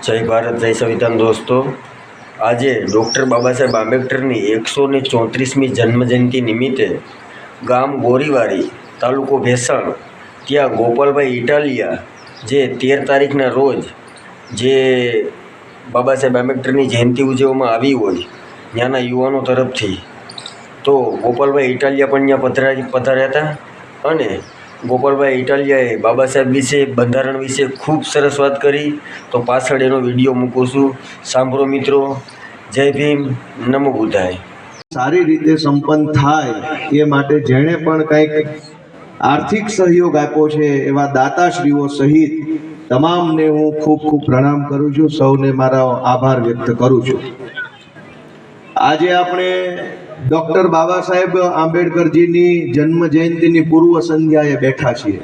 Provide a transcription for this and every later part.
જય ભારત જય સંવિધાન દોસ્તો, આજે ડૉક્ટર બાબા સાહેબ આંબેડકરની 134મી જન્મજયંતિ નિમિત્તે ગામ ગોરીવારી તાલુકો ભેસાણ ત્યાં ગોપાલભાઈ ઇટાલિયા જે 13 તારીખના રોજ જે બાબા સાહેબ આંબેડકરની જયંતિ ઉજવવામાં આવી હોય ત્યાંના યુવાનો તરફથી તો ગોપાલભાઈ ઇટાલિયા પણ ત્યાં પધાર્યા હતા અને ગોપાલભાઈ ઇટાલિયાએ બાબા સાહેબ વિશે બંધારણ વિશે ખૂબ સરસ વાત કરી. તો પાછળ એનો વિડીયો મૂકું છું, સાંભળો મિત્રો. જય ભીમ, નમો બુદ્ધાય. સારી રીતે સંપન્ન થાય એ માટે જેણે પણ કંઈક આર્થિક સહયોગ આપ્યો છે એવા દાતાશ્રીઓ સહિત તમામને હું ખૂબ ખૂબ પ્રણામ કરું છું. સૌને મારો આભાર વ્યક્ત કરું છું. આજે આપણે ડૉક્ટર બાબા સાહેબ આંબેડકરજીની જન્મ જયંતિની પૂર્વ સંધ્યાએ બેઠા છીએ.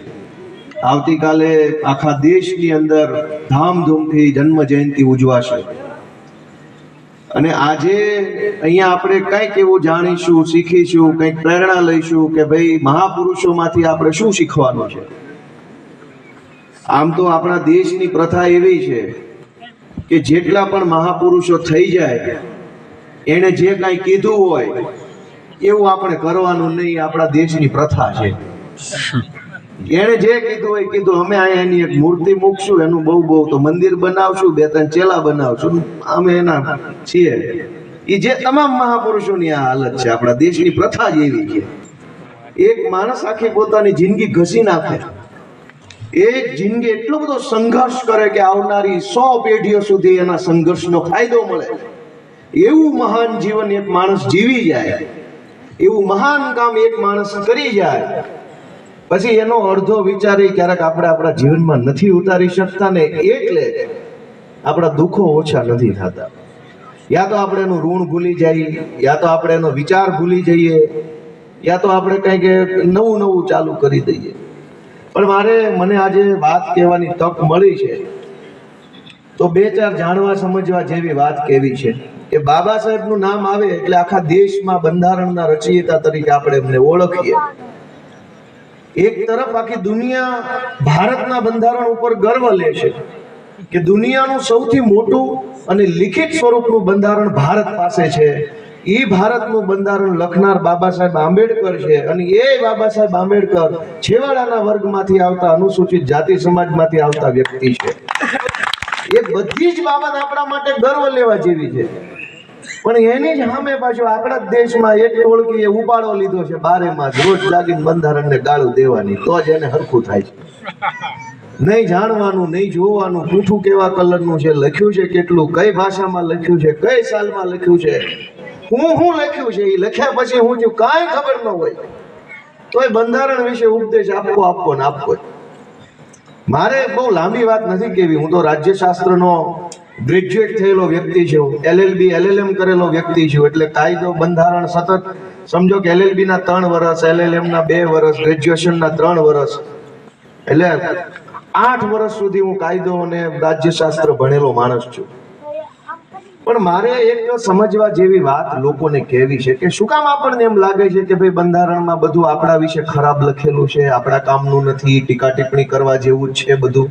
આવતીકાલે આખા દેશની અંદર ધામધૂમથી જન્મ જયંતિ ઉજવાશે અને આજે અહીંયા આપણે કંઈક એવું જાણીશું, શીખીશું, કંઈક પ્રેરણા લઈશું કે ભાઈ મહાપુરુષોમાંથી આપણે શું શીખવાનું છે. આમ તો આપણા દેશની પ્રથા એવી છે કે જેટલા પણ મહાપુરુષો થઈ જાય એણે જે કાંઈ કીધું હોય એવું આપણે કરવાનું નહીં. આપણા દેશની પ્રથા છે. એણે જે કીધું હોય કીધું, અમે અહીંયા એની એક મૂર્તિ મૂકશું, એનું બહુ તો મંદિર બનાવશું, 2-3 ચેલા બનાવશું, અમે એના છીએ. એ જે તમામ મહાપુરુષોની આ હાલત છે. આપણા દેશની પ્રથા જ એવી છે. એક માણસ આખી પોતાની જિંદગી ઘસી નાખે, એક જિંદગી એટલો બધો સંઘર્ષ કરે કે આવનારી 100 પેઢીઓ સુધી એના સંઘર્ષનો ફાયદો મળે. એવું મહાન જીવન એક માણસ જીવી જાય, એવું મહાન કામ એક માણસ કરી જાય, પછી એનો અડધો વિચાર ક્યારેક આપણે આપણા જીવનમાં નથી ઉતારી શકતા ને એટલે આપણા દુઃખો ઓછા નથી થતા. યા તો આપણે એનું ઋણ ભૂલી જઈએ, યા તો આપણે એનો વિચાર ભૂલી જઈએ, યા તો આપણે કંઈક નવું ચાલુ કરી દઈએ. પણ મને આજે વાત કહેવાની તક મળી છે તો 2-4 જાણવા સમજવા જેવી વાત કહેવી છે કે બાબા સાહેબનું નામ આવે એટલે આખા દેશમાં બંધારણના રચયિતા તરીકે આપણે એમને ઓળખીએ. એક તરફ આખી દુનિયા ભારતના બંધારણ ઉપર ગર્વ લે છે કે દુનિયાનું સૌથી મોટું અને લિખિત સ્વરૂપનું બંધારણ ભારત પાસે છે. એ ભારતનું બંધારણ લખનાર બાબા સાહેબ આંબેડકર છે અને એ બાબા સાહેબ આંબેડકર છેવાડાના વર્ગમાંથી આવતા અનુસૂચિત જાતિ સમાજમાંથી આવતા વ્યક્તિ છે. એ બધી જ બાબત આપણા માટે ગર્વ લેવા જેવી છે. પણ એની જ સામે પાછું આપણા દેશમાં એક ટોળકીએ ઉપાડો લીધો છે 12 રોજ જાગીને બંધારણને ગાળું દેવાની, તો જ એને હરખું થાય છે. નહીં જાણવાનું, નહીં જોવાનું, પૂઠું કેવા કલરનું છે, લખ્યું છે કેટલું, કઈ ભાષામાં લખ્યું છે, કઈ સાલમાં લખ્યું છે, હું લખ્યું છે, એ લખ્યા પછી હું જો કાંઈ ખબર ન હોય તો એ બંધારણ વિશે ઉપદેશ આપવો ને આપવો. મારે બહુ લાંબી વાત નથી કેવી. હું તો રાજ્યશાસ્ત્રનો ગ્રેજ્યુએટ થયેલો વ્યક્તિ છું, LLB LLM કરેલો વ્યક્તિ છું. એટલે કાયદો બંધારણ સતત સમજો કે LLB ના 3 વર્ષ, LLM ના 2 વર્ષ, ગ્રેજ્યુએશનના 3 વર્ષ, એટલે 8 વર્ષ સુધી હું કાયદો અને રાજ્યશાસ્ત્ર ભણેલો માણસ છું. પણ મારે એક સમજવા જેવી વાત લોકોને કહેવી છે કે શું કામ આપણને એમ લાગે છે કે ભાઈ બંધારણમાં બધું આપણા વિશે ખરાબ લખેલું છે, આપણા કામનું નથી, ટીકા ટિપ્પણી કરવા જેવું જ છે બધું.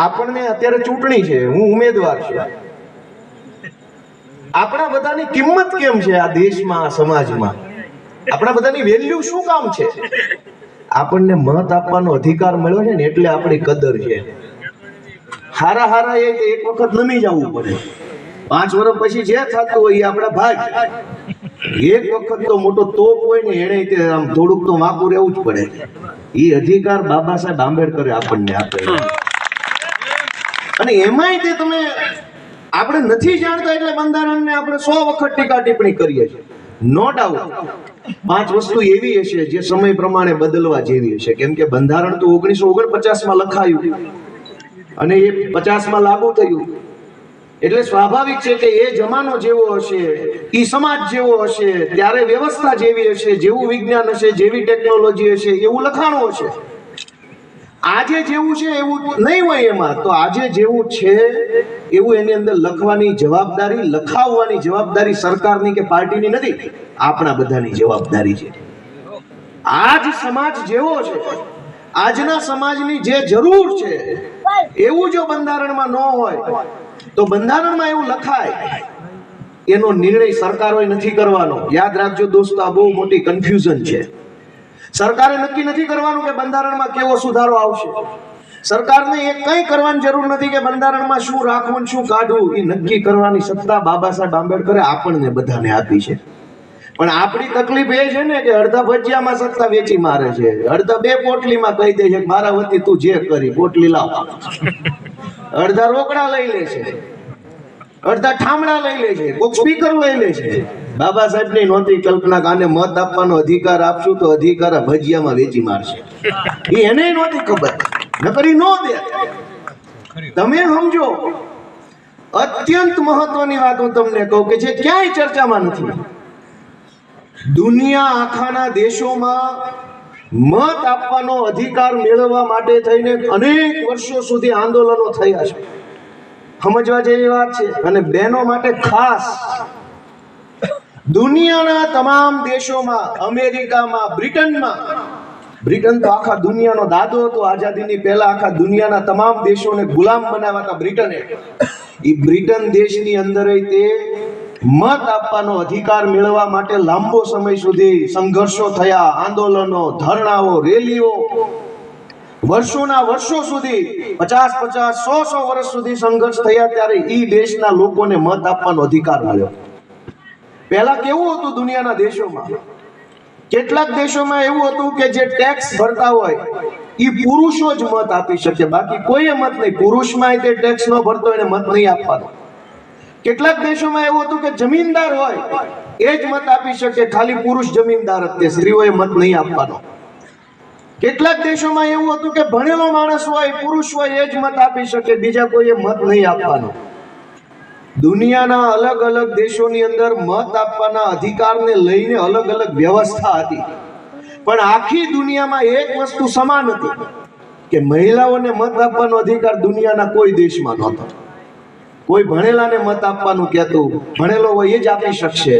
આપણને અત્યારે ચૂંટણી છે, હું ઉમેદવાર છું, આપણા બધાની કિંમત કેમ છે આ દેશમાં, આ સમાજમાં? આપણા બધાની વેલ્યુ શું કામ છે? આપણને મત આપવાનો અધિકાર મળ્યો છે ને એટલે આપણી કદર છે. હારા એક વખત નમી જવું પડે, 5 વર્ષ પછી જે થતું હોય એ આપણા ભાગ. એક વખત તો મોટો તોપ હોય ને એને આમ થોડુંક તો વાંકું રહેવું જ પડે. એ અધિકાર બાબા સાહેબ આંબેડકરે આપણને આપેલો. અને એમાંય તે તમે આપણે નથી જાણતા એટલે બંધારણને આપણે 100 વખત ટીકા ટિપ્પણી કરીએ છીએ. નો ડાઉટ 5 વસ્તુ એવી હશે જે સમય પ્રમાણે બદલવા જેવી હશે. કેમ કે બંધારણ તો 1949માં લખાયું અને એ 50માં લાગુ થયું. એટલે સ્વાભાવિક છે કે એ જમાનો જેવો હશે, એ સમાજ જેવો હશે, ત્યારે વ્યવસ્થા જેવી હશે, જેવું વિજ્ઞાન હશે, જેવી ટેકનોલોજી હશે, એવું લખાણું હશે. આજે જેવું છે એવું નહીં હોય એમાં. તો આજે જેવું છે એવું એની અંદર લખવાની જવાબદારી, લખાવવાની જવાબદારી સરકારની કે પાર્ટીની નથી, આપણા બધાની જવાબદારી છે. આજ સમાજ જેવો છે, આજના સમાજની જે જરૂર છે એવું જો બંધારણમાં ન હોય તો બંધારણમાં એવું લખાય એનો નિર્ણય સરકારોએ નથી કરવાનો. યાદ રાખજો દોસ્તો, આ બહુ મોટી કન્ફ્યુઝન છે. સરકારે નક્કી નથી કરવાનું કે બંધારણમાં કેવો સુધારો આવશે. સરકારને એ કંઈ કરવાની જરૂર નથી કે બંધારણમાં શું રાખવું ને શું કાઢવું. એ નક્કી કરવાની સત્તા બાબા સાહેબ આંબેડકરે આપણને બધાને આપી છે. પણ આપણી તકલીફ એ છે ને કે અડધા ભજીયામાં સત્તા વેચી મારે છે, અડધા બે પોટલીમાં કહી દે છે મારા વતી તું જે કરી પોટલી લાવ. અડધા રોકડા લઈ લે છે, અડધા ઠામડા લઈ લે છે, કોક સ્પીકર લઈ લે છે. બાબા સાહેબ ની નહોતી કલ્પના કે આને મત આપવાનો અધિકાર આપશું તો અધિકાર ભજીયામાં વેચી મારશે. એ એને નહોતી ખબર, નકરી નો દે. તમે સમજો, અત્યંત મહત્વની વાત હું તમને કહું કે જે ક્યાંય ચર્ચામાં નથી. દુનિયા આખાના દેશોમાં મત આપવાનો અધિકાર મેળવવા માટે થઈને અનેક વર્ષો સુધી આંદોલનો થયા છે. સમજવા જેવી વાત છે. અને બહેનો માટે ખાસ દુનિયાના તમામ દેશોમાં, અમેરિકામાં, બ્રિટનમાં, બ્રિટન તો આખા દુનિયાનો દાદો હતો. આઝાદીની પહેલા આખા દુનિયાના તમામ દેશોને ગુલામ બનાવ્યા હતા બ્રિટને. એ બ્રિટન દેશની અંદર તે મત આપવાનો અધિકાર મેળવવા માટે લાંબો સમય સુધી સંઘર્ષો થયા, આંદોલનો, ધરણાઓ, રેલીઓ, વર્ષોના વર્ષો સુધી 50-50, 100-100 વર્ષ સુધી સંઘર્ષ થયા. ત્યારે ઈ દેશના લોકોને મત આપવાનો અધિકાર મળ્યો. પહેલા કેવું હતું દુનિયાના દેશોમાં? કેટલાક દેશોમાં એવું હતું કે જે ટેક્સ ભરતા હોય એ પુરુષો જ મત આપી શકે, બાકી કોઈએ મત નહીં. પુરુષમાં તે ટેક્સ ન ભરતો એને મત નહીં આપવાનો. કેટલાક દેશોમાં એવું હતું કે જમીનદાર હોય એ જ મત આપી શકે, ખાલી પુરુષ જમીનદાર જ, તે સ્ત્રીઓએ મત નહીં આપવાનો. કેટલાક દેશોમાં એવું હતું કે ભણેલો માણસ હોય, પુરુષ હોય એ જ મત આપી શકે, બીજા કોઈએ મત નહીં આપવાનો. દુનિયાના અલગ અલગ દેશોની અંદર મત આપવાના અધિકારને લઈને અલગ અલગ વ્યવસ્થા હતી. પણ આખી દુનિયામાં એક વસ્તુ સમાન હતી કે મહિલાઓને મત આપવાનો અધિકાર દુનિયાના કોઈ દેશમાં નહોતો. કોઈ ભણેલાને મત આપવાનું કહેતું, ભણેલો હોય એ જ આપી શકશે.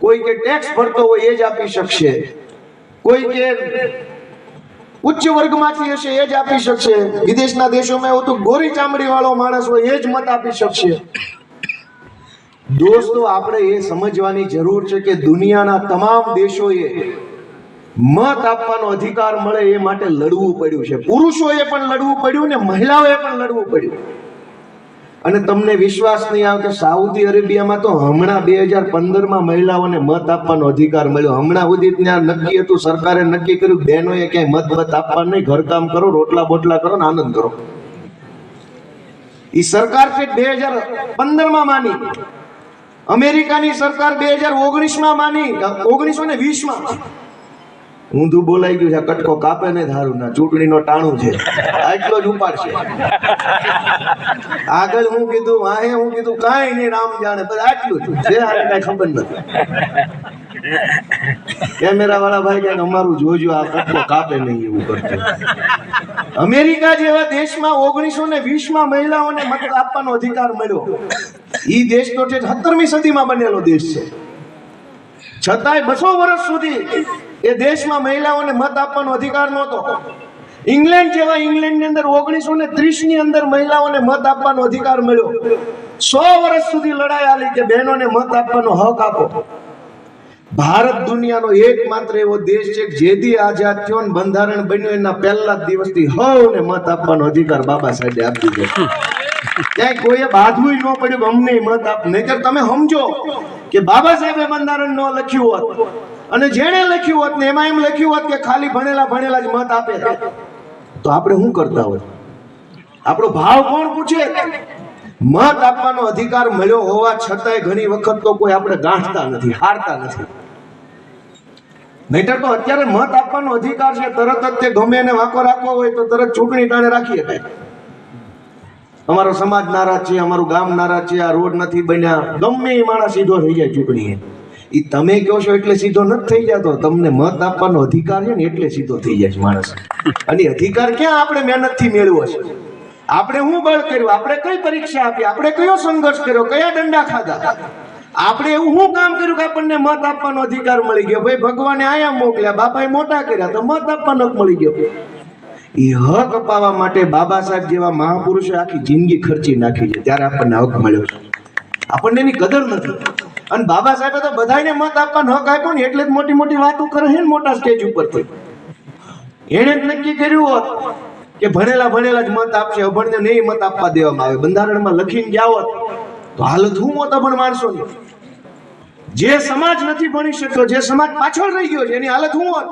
કોઈ કે ટેક્સ ભરતો હોય એ જ આપી શકશે. કોઈ કે ઉચ્ચ વર્ગમાંથી હશે એ જ આપી શકશે. વિદેશના દેશોમાં એવું તો ગોરી ચામડી વાળો માણસ હોય એ જ મત આપી શકશે. દોસ્તો, આપણે એ સમજવાની જરૂર છે કે દુનિયાના તમામ દેશોએ મત આપવાનો અધિકાર મળે એ માટે લડવું પડ્યું છે. પુરુષોએ પણ લડવું પડ્યું ને મહિલાઓએ પણ લડવું પડ્યું. અને તમને વિશ્વાસ નહીં આવે કે સાઉદી અરેબિયામાં તો હમણાં 2015માં મહિલાઓને મત આપવાનો અધિકાર મળ્યો. હમણાં સુધી ત્યાં નક્કી હતું, સરકારે નક્કી કર્યું બહેનોએ ક્યાંય મત આપવા નહીં, ઘરકામ કરો, રોટલા બોટલા કરો ને આનંદ કરો. એ સરકાર છે 2015માં માની. અમેરિકાની સરકાર 2019માં માની, 1920માં. ઊંધું બોલાઈ ગયું છે, કટકો કાપે ને ધારું ના, ચૂંટણીનો ટાણું છે, આટલો જ ઉપાડશે. આગળ હું કીધું, વાહે હું કીધું, કાંઈ નહીં, નામ જાણે, બસ આટલું જ છે. આને કાંઈ ખબર નથી. કેમેરા વાળા ભાઈ કે અમારું જોજો, આ કટકો કાપે નહીં એવું કરશે. અમેરિકા જેવા દેશમાં 1920માં મહિલાઓને મત આપવાનો અધિકાર મળ્યો. ઈ દેશ તો 17મી સદીમાં બનેલો દેશ છે, છતાંય 200 વર્ષ સુધી એ દેશમાં મહિલાઓને મત આપવાનો અધિકાર નહોતો. ઇંગ્લેન્ડ જેવા ઇંગ્લેન્ડની અંદર 1930ની અંદર મહિલાઓને મત આપવાનો અધિકાર મળ્યો. 100 વર્ષ સુધી લડાઈ આલી કે બહેનોને મત આપવાનો હક આપો. ભારત દુનિયાનો એકમાત્ર એવો દેશ છે કે જેથી આઝાદ થયો ને બંધારણ બન્યું એના પહેલા જ દિવસથી હવને મત આપવાનો અધિકાર બાબા સાહેબે આપી દીધો. ક્યાંય કોઈએ બાંધવું ન પડ્યું અમને મત આપ. નહીતર તમે સમજો કે બાબા સાહેબે બંધારણ ન લખ્યું હોત અને જેણે લખ્યું હોત ને એમાં એમ લખ્યું હોત કે ખાલી ભણેલા જ મત આપે તો આપણે શું કરતા હોત? આપણો ભાવ કોણ પૂછે? મત આપવાનો અધિકાર મળ્યો હોવા છતાંય ઘણી વખત તો કોઈ આપણે ગાંઠતા નથી, હારતા નથી. નહીતર તો અત્યારે મત આપવાનો અધિકાર છે, તરત જ તે ગમે એને વાંકો રાખવો હોય તો તરત ચૂંટણી ટાણે રાખી શકાય. અમારો સમાજ નારાજ છે, અમારું ગામ નારાજ છે, આ રોડ નથી બન્યા, ગમે એ માણસ સીધો થઈ જાય ચૂંટણી. એ તમે કહો છો એટલે સીધો નથી થઈ જતો, તમને મત આપવાનો અધિકાર છે ને એટલે સીધો થઈ જાય માણસ. અને અધિકાર ક્યાં આપણે મહેનતથી મેળવ્યો છે? આપણે શું બળ કર્યું? આપણે કઈ પરીક્ષા આપી? આપણે કયો સંઘર્ષ કર્યો? કયા દંડા ખાધા? આપણે એવું શું કામ કર્યું કે આપણને મત આપવાનો અધિકાર મળી ગયો? ભાઈ ભગવાને આયા મોકલ્યા, બાપાએ મોટા કર્યા તો મત આપવાનો મળી ગયો. એ હક અપાવવા માટે બાબા સાહેબ જેવા મહાપુરુષે આખી જિંદગી ખર્ચી નાખી છે, ત્યારે આપણને હક મળ્યો છે. આપણને એની કદર નથી. અને બાબા સાહેબે તો બધાને મત આપવાનો હક આપ્યો ને, એટલે જ મોટી મોટી વાતો કરે છે ને મોટા સ્ટેજ ઉપરથી. એણે જ નક્કી કર્યું હોત કે ભણેલા જ મત આપશે, અભણને નહીં મત આપવા દેવામાં આવે. બંધારણમાં લખીને ગયા હોત તો હાલત શું હોત અભણ માણસોની? જે સમાજ નથી ભણી શક્યો, જે સમાજ પાછળ રહી ગયો છે, એની હાલત શું હોત?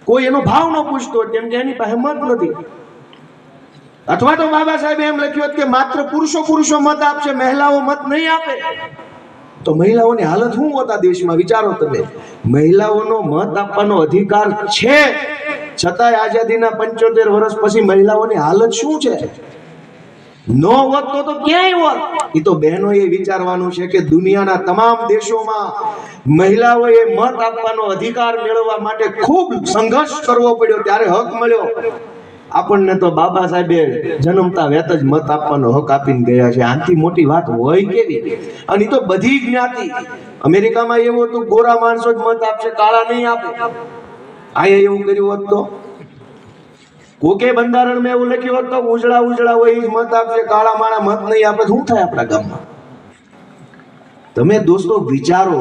કોઈ એનો ભાવ ન પૂછતો, કેમ કે એની પાસે મત નથી. અથવા તો બાબા સાહેબે એમ લખ્યું કે માત્ર પુરુષો મત આપશે, મહિલાઓ મત નહીં આપે, તો મહિલાઓની હાલત શું હોત આ દેશમાં? વિચારો તમે. મહિલાઓનો મત આપવાનો અધિકાર છે, છતાંય આઝાદીના 75 વર્ષ પછી મહિલાઓની હાલત શું છે? નો હોત તો ક્યાંય હોત. એ તો બહેનોએ વિચારવાનું છે કે દુનિયાના તમામ દેશોમાં મહિલાઓએ મત આપવાનો અધિકાર મેળવવા માટે ખૂબ સંઘર્ષ કરવો પડ્યો, ત્યારે હક મળ્યો. આપણને તો બાબા સાહેબે જન્મતા વેત જ મત આપવાનો હક આપીને ગયા છે. આનાથી મોટી વાત હોય કેવી? અને એ તો બધી જ્ઞાતિ. અમેરિકામાં એવું હતું, ગોરા માણસો જ મત આપશે, કાળા નહીં આપે. અહીંયા એવું કર્યું હોત તો? કોકે બંધારણમાં એવું લખ્યું હોત તો ઉજળા હોય એ જ મત આપશે, કાળા માણા મત નહીં આપે, શું થાય આપણા ગામમાં? તમે દોસ્તો વિચારો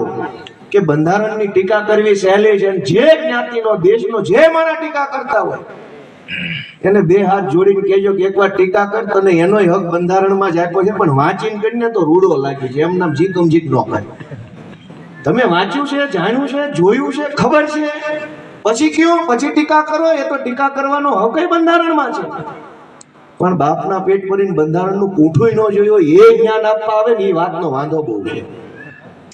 કે બંધારણની ટીકા કરવી સહેલી છે. જે જ્ઞાતિનો, દેશનો જે મારા ટીકા કરતા હોય એને 2 હાથ જોડીને કહેજો કે એકવાર ટીકા કર, તને એનોય હક બંધારણમાં જ આપ્યો છે, પણ વાંચીને કરીને તો રૂડો લાગી છે. એમ નામ જીકમ જીક ન કરે. તમે વાંચ્યું છે, જાણ્યું છે, જોયું છે, ખબર છે, પછી કયો, પછી ટીકા કરો? એ તો ટીકા કરવાનો હક બંધારણમાં છે. પણ બાપના પેટ ભરીને બંધારણનું પૂઠું ન જોયું એ જ્ઞાન આપવા આવે ને, એ વાતનો વાંધો બહુ છે.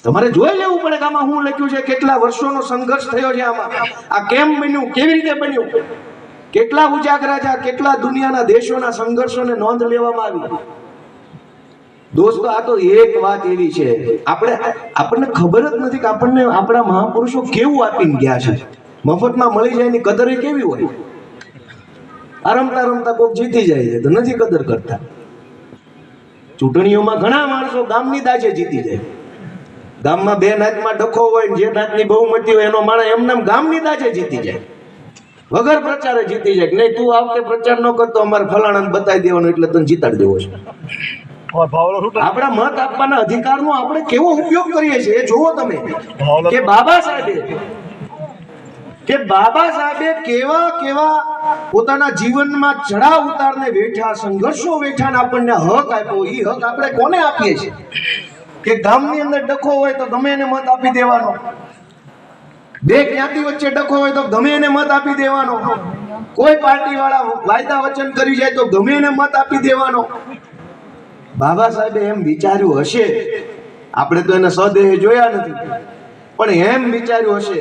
તમારે જોઈ લેવું પડે કે આમાં શું લખ્યું છે, કેટલા વર્ષોનો સંઘર્ષ થયો છે આમાં, આ કેમ બન્યું, કેવી રીતે બન્યું, કેટલા ઉજાગરા છે, કેટલા દુનિયાના દેશોના સંઘર્ષોને નોંધ લેવામાં આવી. દોસ્તો, આ તો એક વાત એવી છે, આપણને ખબર જ નથી કે આપણને આપણા મહાપુરુષો કેવું આપીને ગયા છે. મફતમાં મળી જાય એની કદર કેવી હોય? આ રમતા કોક જીતી જાય છે તો નથી કદર કરતા. ચૂંટણીઓમાં ઘણા માણસો ગામની દાજે જીતી જાય. ગામમાં 2 નાતમાં ડખો હોય, જે નાતની બહુમતી હોય એનો માણસ એમને ગામની દાજે જીતી જાય, વગર પ્રચારે જીતી જાય. નહીં, તું આ વખતે પ્રચાર ન કરતો, અમારે ફલાણાને બતાવી દેવાનો એટલે તને જીતાડી દેવો છે. આપણા મત આપવાના અધિકારનો આપણે કેવો ઉપયોગ કરીએ છીએ એ જુઓ તમે. કે બાબા સાહેબે કેવા પોતાના જીવનમાં ચડાવ ઉતારને વેઠા, સંઘર્ષો વેઠા, આપણને હક આપ્યો. એ હક આપણે કોને આપીએ છીએ? કે ગામની અંદર ડખો હોય તો ગમે એને મત આપી દેવાનો, 2 જ્ઞાતિ વચ્ચે ડખો હોય તો ગમે એને મત આપી દેવાનો, કોઈ પાર્ટી વાળા વાયદા વચન કરી જાય તો ગમે એને મત આપી દેવાનો. બાબા સાહેબે એમ વિચાર્યું હશે, આપણે તો એને સદેહ જોયા નથી, પણ એમ વિચાર્યું હશે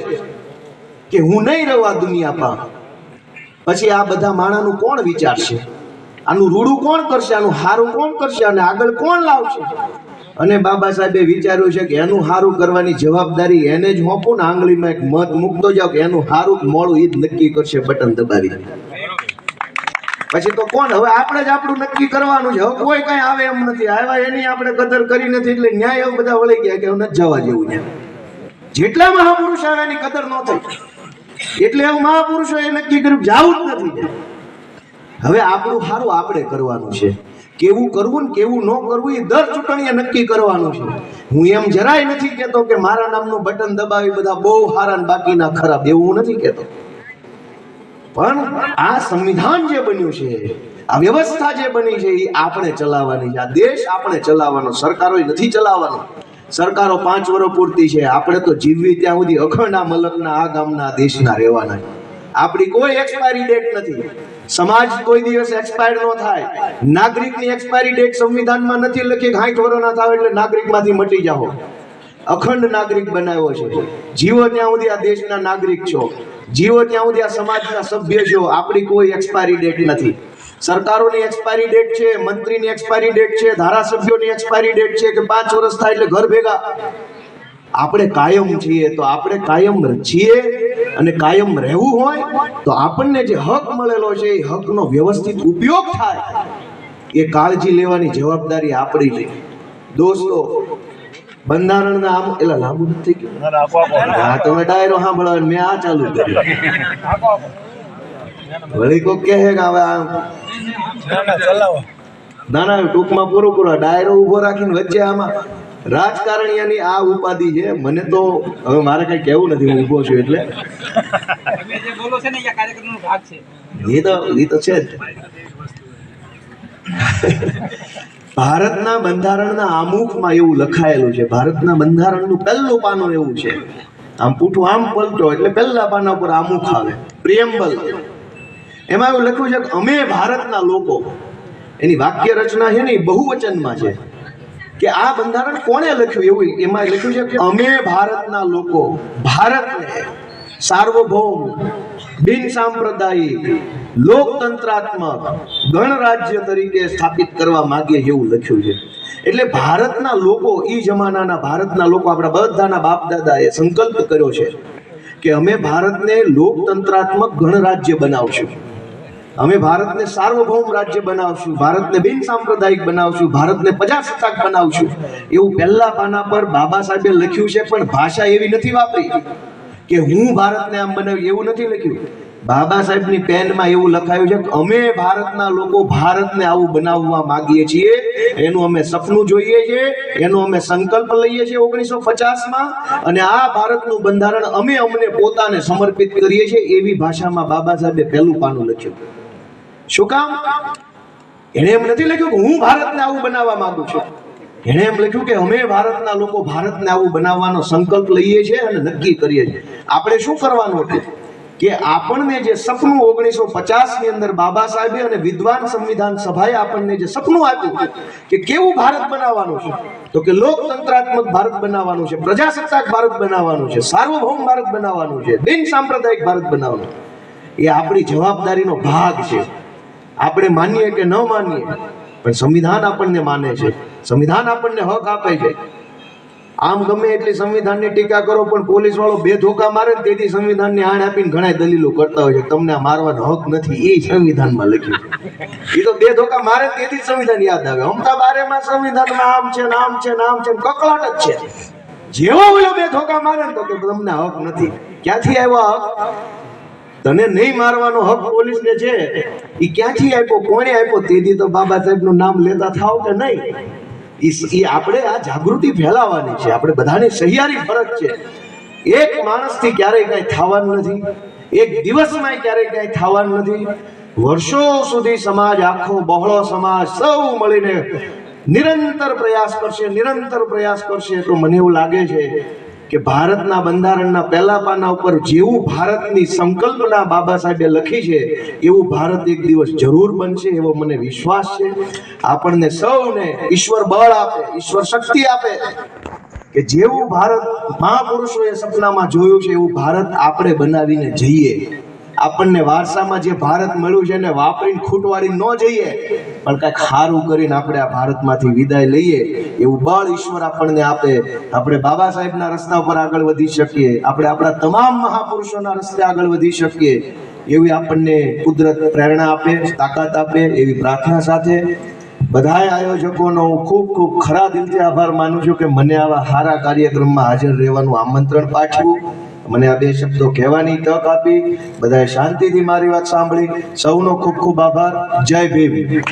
કે હું નહીં રહું આ દુનિયામાં, પછી આ બધા માણાનું કોણ વિચારશે, આનું રૂડું કોણ કરશે, આનું હારું કોણ કરશે, અને આગળ કોણ લાવશે? અને બાબા સાહેબે વિચાર્યું છે કે એનું હારું કરવાની જવાબદારી એને જ હોપું ને, આંગળીમાં એક મત મૂકતો જાવ કે એનું હારું મોડું એ જ નક્કી કરશે, બટન દબાવી. પછી તો કોણ? હવે આપણે જ આપણું નક્કી કરવાનું છે. હવે કોઈ કઈ આવે એમ નથી, આવ્યા એની આપણે કદર કરી નથી, એટલે ન્યાય હવે બધા વળી ગયા કે હવે નથી જવા જેવું. જેટલા મહાપુરુષ આવે એની કદર ન થઈ, એટલે એવું મહાપુરુષો એ નક્કી કર્યું જાવું જ નથી. હવે આપણું સારું આપણે કરવાનું છે. કેવું કરવું ને કેવું ન કરવું એ દર ચૂંટણીએ નક્કી કરવાનું છે. હું એમ જરાય નથી કહેતો કે મારા નામનું બટન દબાવી બધા બહુ સારા ને બાકીના ખરાબ, એવું હું નથી કહેતો. પણ આ સંવિધાન જે બન્યું છે, આ વ્યવસ્થા જે બની છે, એ આપણે ચલાવવાની છે. આ દેશ આપણે ચલાવવાનો, સરકારો નથી ચલાવવાનો. સરકારો 5 વર્ષ પૂરતી છે. આપણે તો જીવવી ત્યાં સુધી અખંડ આ મલકના, આ ગામના, દેશના રહેવાના. આપણી કોઈ એક્સપાયરી ડેટ નથી. સમાજ કોઈ દિવસ એક્સપાયર ન થાય. નાગરિકની એક્સપાયરી ડેટ સંવિધાનમાં નથી લખી 60 વર્ષના થાવ એટલે નાગરિકમાંથી મટી જાઓ. અખંડ નાગરિક બનાવ્યો છે. જીવો ત્યાં સુધી આ દેશના નાગરિક છો, જીવો ત્યાં સુધી આ સમાજના સભ્ય છો. આપણી કોઈ એક્સપાયરી ડેટ નથી. સરકારોની એક્સપાયરી ડેટ છે, મંત્રીની એક્સપાયરી ડેટ છે, ધારાસભ્યોની એક્સપાયરી ડેટ છે કે 5 વર્ષ થાય એટલે ઘર ભેગા. આપણે કાયમ છીએ તો આપણે કાયમ છીએ, અને કાયમ રહેવું હોય તો આપણને જે હક મળેલો છે એ હકનો વ્યવસ્થિત ઉપયોગ થાય એ કાળજી લેવાની જવાબદારી આપણી છે. દોસ્તો, બંધારણના આમ એલા લાંબુ નથી ગયું, હા તમે ડાયરો સાંભળો, મેં આ ચાલુ કર્યું. વળી કોક કહે કે હવે આ ના ના ટૂંકમાં પૂરું કરો. ડાયરો ઊભો રાખીને વચ્ચે આમાં રાજકારણીયાની આ ઉપાધિ છે. મને તો હવે મારે કઈ કહેવું નથી, હું ઊભો છું એટલે. એ તો છે જ. ભારતના બંધારણના આમુખમાં એવું લખાયેલું છે, ભારતના બંધારણનું પહેલું પાનું એવું છે, આમ પૂઠું આમ પલટો એટલે પહેલા પાના ઉપર આમુખ આવે, પ્રિએમ્બલ. એમાં એવું લખ્યું છે કે અમે ભારતના લોકો, એની વાક્ય રચના છે ને એ બહુવચનમાં છે કે આ બંધારણ કોણે લખ્યું એવું એમાં લખ્યું છે કે અમે ભારતના લોકો ભારતને સાર્વભૌમ, બિન સાંપ્રદાયિક, લોકતંત્રાત્મક ગણરાજ્ય તરીકે સ્થાપિત કરવા માંગીએ એવું લખ્યું છે. એટલે ભારતના લોકો, ઈ જમાનાના ભારતના લોકો, આપણા બધાના બાપ દાદાએ સંકલ્પ કર્યો છે કે અમે ભારતને લોકતંત્રાત્મક ગણરાજ્ય બનાવશું, અમે ભારતને સાર્વભૌમ રાજ્ય બનાવશું, ભારતને બિન સાંપ્રદાયિક બનાવશું, ભારતને પ્રજાસત્તાક બનાવશું. એવું પહેલા પાના પર બાબા સાહેબે લખ્યું છે, પણ ભાષા એવી નથી વાપરી કે હું ભારતને આમ બનાવ્યું, એવું નથી લખ્યું. બાબા સાહેબની પેનમાં એવું લખાયું છે કે અમે ભારતના લોકો ભારતને આવું બનાવવા માંગીએ છીએ, એનું અમે સપનું જોઈએ છીએ, એનો અમે સંકલ્પ લઈએ છીએ 1950માં, અને આ ભારતનું બંધારણ અમે અમને પોતાને સમર્પિત કરીએ છીએ, એવી ભાષામાં બાબા સાહેબે પહેલું પાનું લખ્યું. શું કામ? એણે એમ નથી લખ્યું કે હું ભારતને આવું બનાવવા માંગુ છું, એણે એમ લખ્યું કે અમે ભારતના લોકો ભારતને આવું બનાવવાનો સંકલ્પ લઈએ છીએ અને નક્કી કરીએ છીએ. આપણે શું કરવાનું હતું કે આપણને જે સપનું 1950ની અંદર બાબા સાહેબે અને વિદ્વાન સંવિધાન સભાએ આપણને જે સપનું આપ્યું કે કેવું ભારત બનાવવાનું છે, તો કે લોકતંત્રાત્મક ભારત બનાવવાનું છે, પ્રજાસત્તાક ભારત બનાવવાનું છે, સાર્વભૌમ ભારત બનાવવાનું છે, બિન સાંપ્રદાયિક ભારત બનાવવાનું. એ આપણી જવાબદારીનો ભાગ છે. આપણે માનીએ કે ન માનીએ, પણ સંવિધાન આપણને માને છે, સંવિધાન આપણને હક આપે છે. આમ ગમે એટલી સંવિધાનની ટીકા કરો, પણ પોલીસ વાળો બે ધોકા મારે ને તેથી સંવિધાનની આણ આપીને ઘણા દલીલો કરતા હોય છે તમને આ મારવાનો હક નથી, એ સંવિધાનમાં લખ્યું છે. એ તો બે ધોકા મારે તેથી સંવિધાન યાદ આવે. અમતા બારેમાં સંવિધાનમાં આમ છે ને આમ છે ને આમ છે, કકળાટ જ છે. જેવો ઓલો બે ધોકા મારે ને તો કે તમને હક નથી. ક્યાંથી આવ્યો હક? તને નહીં મારવાનો હક પોલીસને છે, એ ક્યાંથી આપ્યો, કોણે આપ્યો? તેથી તો બાબા સાહેબનું નામ લેતા થાવ કે નહીં. એ આપણે આ જાગૃતિ ફેલાવવાની છે, આપણે બધાની સહિયારી ફરજ છે. એક માણસથી ક્યારેય કઈ થવાનું નથી, એક દિવસમાં ક્યારેય કઈ થવાનું નથી. વર્ષો સુધી સમાજ આખો બહોળો સમાજ સૌ મળીને નિરંતર પ્રયાસ કરશે, નિરંતર પ્રયાસ કરશે. તો મને એવું લાગે છે કે ભારતના બંધારણના પહેલા પાના ઉપર જેવું ભારતની સંકલ્પના બાબા સાહેબે લખી છે એવું ભારત એક દિવસ જરૂર બનશે, એવો મને વિશ્વાસ છે. આપણને સૌને ઈશ્વર બળ આપે, ઈશ્વર શક્તિ આપે કે જેવું ભારત મહાપુરુષોએ સપનામાં જોયું છે એવું ભારત આપણે બનાવીને જઈએ. આપણને વારસામાં જે ભારત મળ્યું છે એને વાપરીને ખૂટવાડી ન જઈએ, પણ કંઈક સારું કરીને આપણે આ ભારતમાંથી વિદાય લઈએ, એવું બળ ઈશ્વર આપણને આપે. આપણે બાબા સાહેબના રસ્તા પર આગળ વધી શકીએ, આપણે આપણા તમામ મહાપુરુષોના રસ્તે આગળ વધી શકીએ, એવી આપણને કુદરત પ્રેરણા આપે, તાકાત આપે, એવી પ્રાર્થના સાથે બધાય આયોજકોનો હું ખૂબ ખૂબ ખરા દિલથી આભાર માનું છું કે મને આવા સારા કાર્યક્રમમાં હાજર રહેવાનું આમંત્રણ પાઠવ્યું, મને આ બે શબ્દો કહેવાની તક આપી. બધાએ શાંતિથી મારી વાત સાંભળી. સૌનો ખૂબ ખૂબ આભાર. જય ભીમ.